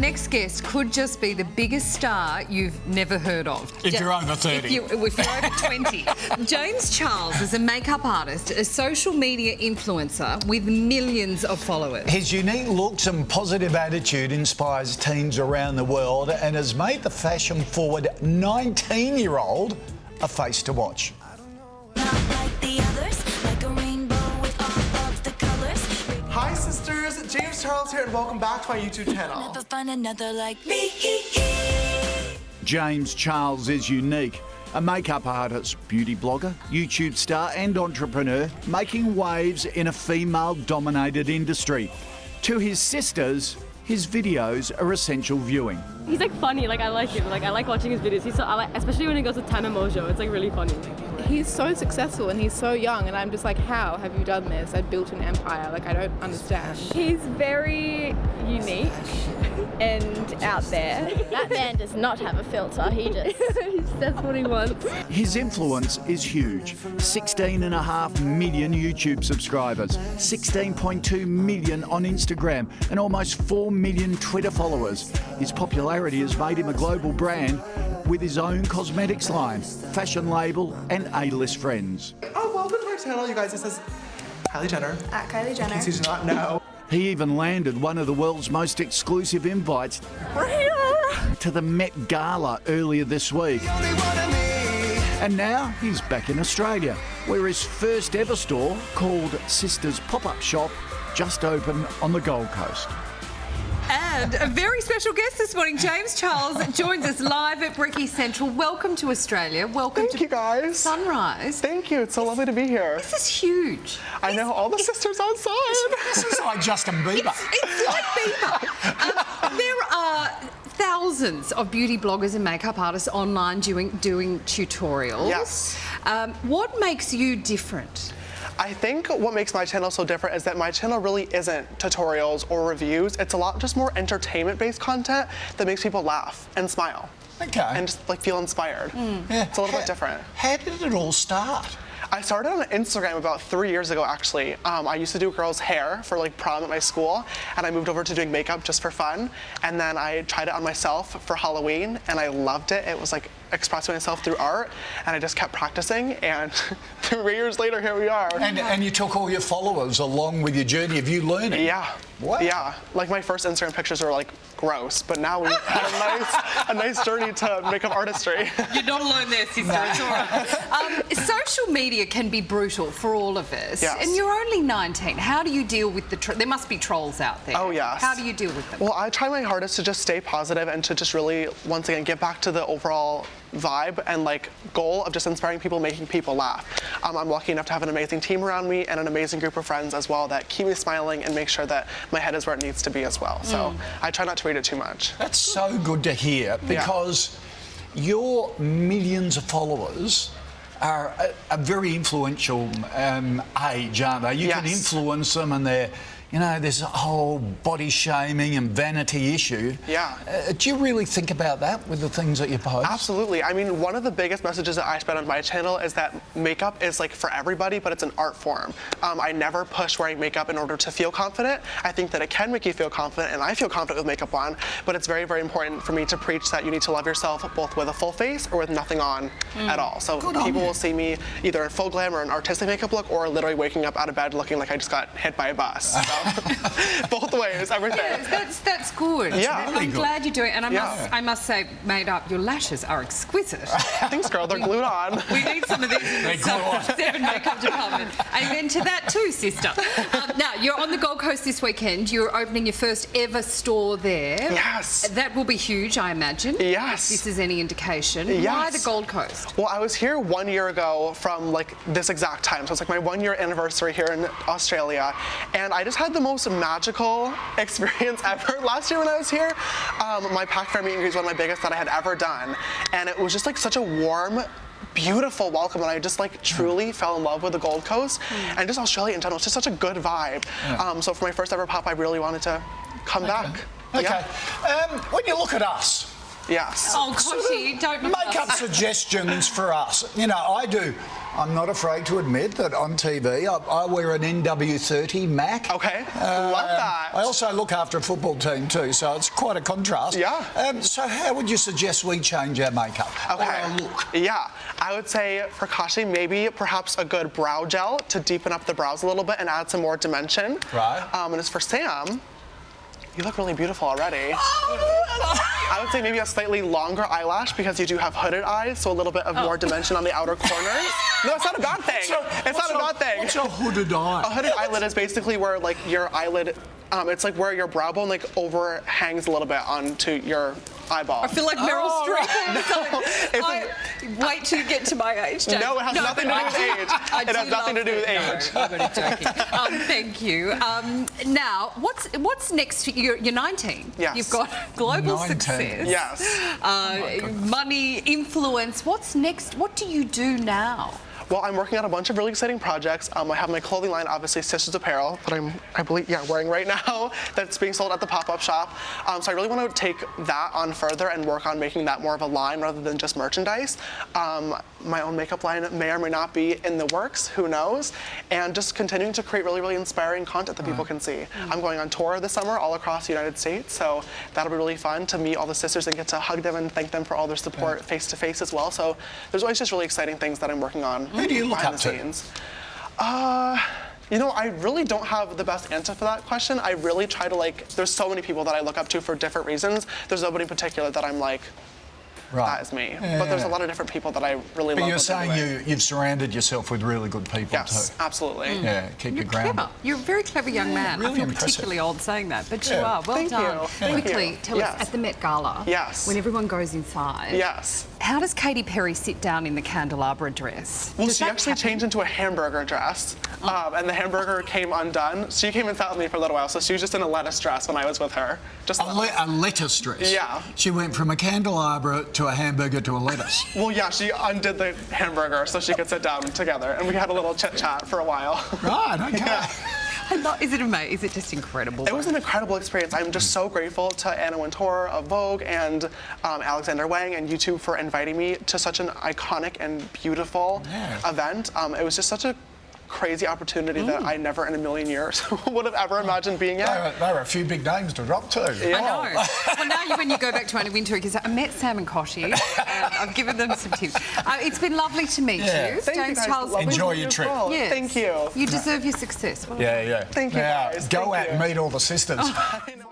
next guest could just be the biggest star you've never heard of. If you're over 30. If you're over 20. James Charles is a makeup artist, a social media influencer with millions of followers. His unique looks and positive attitude inspires teens around the world and has made the fashion-forward 19-year-old a face to watch. Hi sisters, James Charles here and welcome back to my YouTube channel. Never find another like me. James Charles is unique. A makeup artist, beauty blogger, YouTube star and entrepreneur, making waves in a female-dominated industry. To his sisters, his videos are essential viewing. He's like funny, like I like him, like I like watching his videos. He's so, especially when he goes to Tana Mojo, it's like really funny. He's so successful and he's so young, and I'm just like, how have you done this? I've built an empire, like I don't understand. He's very unique and out there. That man does not have a filter, he just... That's what he wants. His influence is huge. 16.5 million YouTube subscribers, 16.2 million on Instagram, and almost 4 million Twitter followers. His popularity has made him a global brand with his own cosmetics line, fashion label, and A-list friends. Oh, welcome to my channel, you guys. This is Kylie Jenner. At Kylie Jenner. In case you do not know. He even landed one of the world's most exclusive invites to the Met Gala earlier this week. And now he's back in Australia, where his first ever store, called Sisters Pop-Up Shop, just opened on the Gold Coast. And a very special guest this morning, James Charles, joins us live at Bricky Central. Welcome to Australia. Welcome Thank you guys. Sunrise. Thank you, it's so lovely to be here. This is huge. I know, all the sisters outside. This is like Justin Bieber. It's like Bieber. There are thousands of beauty bloggers and makeup artists online doing tutorials. Yes. What makes you different? I think what makes my channel so different is that my channel really isn't tutorials or reviews. It's a lot just more entertainment-based content that makes people laugh and smile. Okay. And just like feel inspired. Yeah. It's a little bit different. How did it all start? I started on Instagram about 3 years ago, actually. I used to do girls' hair for like prom at my school, and I moved over to doing makeup just for fun. And then I tried it on myself for Halloween, and I loved it. It was like expressing myself through art, and I just kept practicing, and 3 years later, here we are. And you took all your followers along with your journey of you learning? Yeah. Wow. Yeah. Like my first Instagram pictures were like gross, but now we've had a nice journey to makeup artistry. You're not alone there, sister. It's all right. Social media can be brutal for all of us. Yes. And you're only 19. How do you deal with there must be trolls out there. Oh, yes. How do you deal with them? Well, I try my hardest to just stay positive and to just really, once again, get back to the overall vibe and like goal of just inspiring people, making people laugh. I'm lucky enough to have an amazing team around me and an amazing group of friends as well that keep me smiling and make sure that my head is where it needs to be as well. So I try not to read it too much. That's so good to hear, because your millions of followers are a very influential age, aren't they? You can influence them, and they're, you know, there's a whole body shaming and vanity issue. Yeah. Do you really think about that with the things that you post? Absolutely. I mean, one of the biggest messages that I spread on my channel is that makeup is like for everybody, but it's an art form. I never push wearing makeup in order to feel confident. I think that it can make you feel confident, and I feel confident with makeup on, but it's very, very important for me to preach that you need to love yourself both with a full face or with nothing on at all. So people will see me either in full glam or an artistic makeup look, or literally waking up out of bed looking like I just got hit by a bus. So. Both ways, everything. Yes, that's good. Yeah. I'm glad you're doing it. And I must say, made up, your lashes are exquisite. Thanks, girl. They're glued on. We need some of these in the 7 makeup department. Amen to that too, sister. Now, you're on the Gold Coast this weekend. You're opening your first ever store there. Yes. That will be huge, I imagine. Yes. If this is any indication. Yes. Why the Gold Coast? Well, I was here 1 year ago from like this exact time. So it's like my 1 year anniversary here in Australia. And I just had the most magical experience ever. Last year when I was here, my pack fair meet and greet was one of my biggest that I had ever done. And it was just like such a warm, beautiful welcome, and I just like truly fell in love with the Gold Coast and just Australia in general. It's just such a good vibe. So for my first ever pop, I really wanted to come back. Okay. When you look at us, Yes. Oh, Kochie, don't Makeup suggestions for us. You know, I do. I'm not afraid to admit that on TV I wear an NW30 Mac. Okay, love that. I also look after a football team too, so it's quite a contrast. Yeah. So how would you suggest we change our makeup or our look? Yeah, I would say for Kochie, maybe perhaps a good brow gel to deepen up the brows a little bit and add some more dimension. Right. And as for Sam, you look really beautiful already. I would say maybe a slightly longer eyelash because you do have hooded eyes, so a little bit of more dimension on the outer corners. No, it's not a bad thing. It's not a bad thing. What's a hooded eye? A hooded eyelid is basically where like your eyelid, it's like where your brow bone like overhangs a little bit onto your eyeball. I feel like Meryl Streep. Wait till you get to my age, Jane. No, it has nothing to do with age. It has nothing to do with age. No, I'm only joking. Thank you. Now, what's next? You're 19. Yes. You've got global 19. success. Yes. Money, influence. What's next? What do you do now? Well, I'm working on a bunch of really exciting projects. I have my clothing line, obviously Sisters Apparel, that I believe, wearing right now. That's being sold at the pop-up shop. So I really want to take that on further and work on making that more of a line rather than just merchandise. My own makeup line may or may not be in the works, who knows? And just continuing to create really, really inspiring content that people can see. I'm going on tour this summer all across the United States, so that'll be really fun to meet all the sisters and get to hug them and thank them for all their support face-to-face as well. So there's always just really exciting things that I'm working on. Who do you look behind up the to? scenes. You know, I really don't have the best answer for that question. I really try to there's so many people that I look up to for different reasons. There's nobody in particular that I'm like, that is me. Yeah. But there's a lot of different people that I really love. But you're saying you've surrounded yourself with really good people Yes, too. absolutely. Yeah, keep You're your ground. clever. You're a very clever young man. really I feel impressive. particularly old saying that, but you Yeah. are. Well Thank done. you. Thank Quickly, you. tell Yes. us, at the Met Gala, Yes. when everyone goes inside, Yes. how does Katy Perry sit down in the candelabra dress? Well, Does she that actually happen? changed into a hamburger dress, and the hamburger came undone. She came and sat with me for a little while, so she was just in a lettuce dress when I was with her. Just A lettuce dress. Yeah. She went from a candelabra to a hamburger to a lettuce. Well, yeah, she undid the hamburger so she could sit down together, and we had a little chit chat for a while. Right. Okay. Yeah. Is it amazing? Is it just incredible? It was an incredible experience. I'm just so grateful to Anna Wintour of Vogue and Alexander Wang and YouTube for inviting me to such an iconic and beautiful event. It was just such a crazy opportunity that I never in a million years would have ever imagined being at. There were a few big names to drop too. Yeah. I know. Well, now when you go back to Anna Wintour, because I met Sam and Kochie, I've given them some tips. It's been lovely to meet you. Thank you James guys. Charles, Lovely Enjoy to meet your you as trip. well. Yes. Thank you. You deserve your success. Yeah. Thank you, Now, guys. go Thank out and you. meet all the sisters. I know.